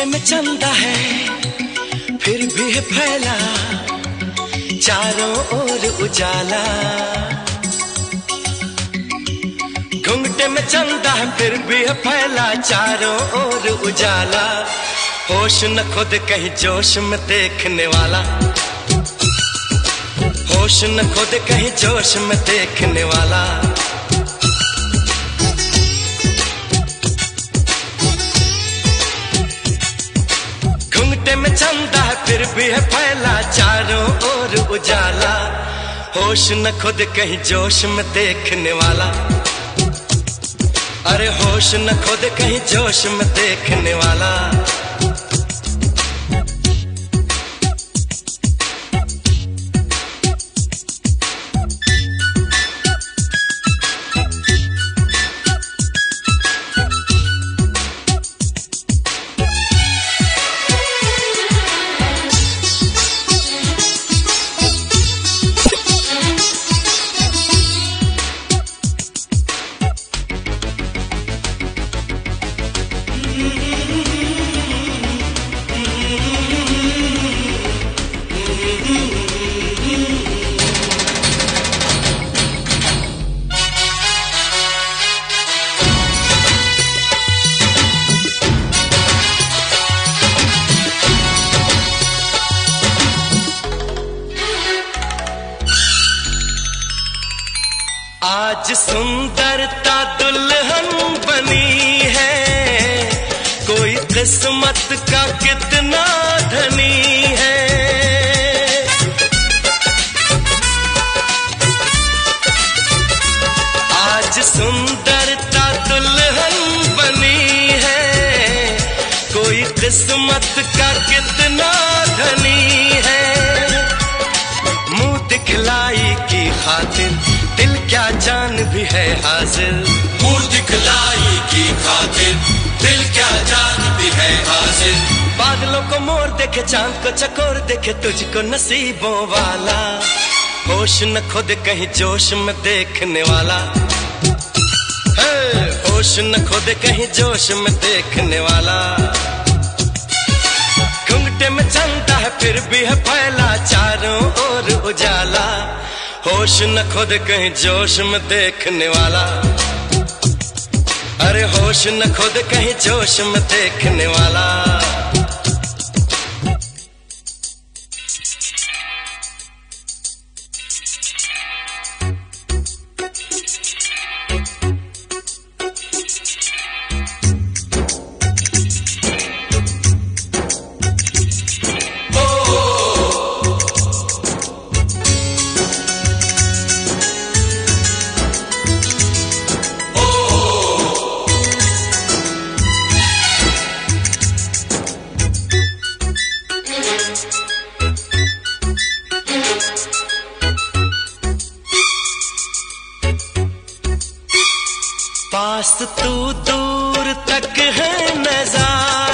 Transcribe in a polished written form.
घुंघटे में चंदा है फिर भी है फैला चारों ओर उजाला। घुंघटे में चंदा है फिर भी है फैला चारों ओर उजाला। होश न खुद कहीं जोश में देखने वाला, होश न खुद कहीं जोश में देखने वाला। घुंघटे में चंदा है फिर भी है फैला चारों ओर उजाला। होश न खुद कहीं जोश में देखने वाला, अरे होश न खुद कहीं जोश में देखने वाला। आज सुंदरता दुल्हन बनी है, कोई किस्मत का कितना धनी है। आज सुंदरता दुल्हन बनी है, कोई किस्मत का कितना धनी है। मुंह दिखलाई की खातिर दिल क्या जान भी है हाजिर, मुंह दिखलाई की खातिर दिल क्या जान भी है हाजिर। बादलों को मोर देखे चांद को चकोर देखे तुझको नसीबों वाला। होश न खुद कहीं जोश में देखने वाला, होश न खुद कहीं जोश में देखने वाला। घुंघटे में चंदा है फिर भी है फैला चारों ओर उजाला। होश न खुद कहीं जोश में देखने वाला, अरे होश न खुद कहीं जोश में देखने वाला। पास तू दूर तक है नजारा,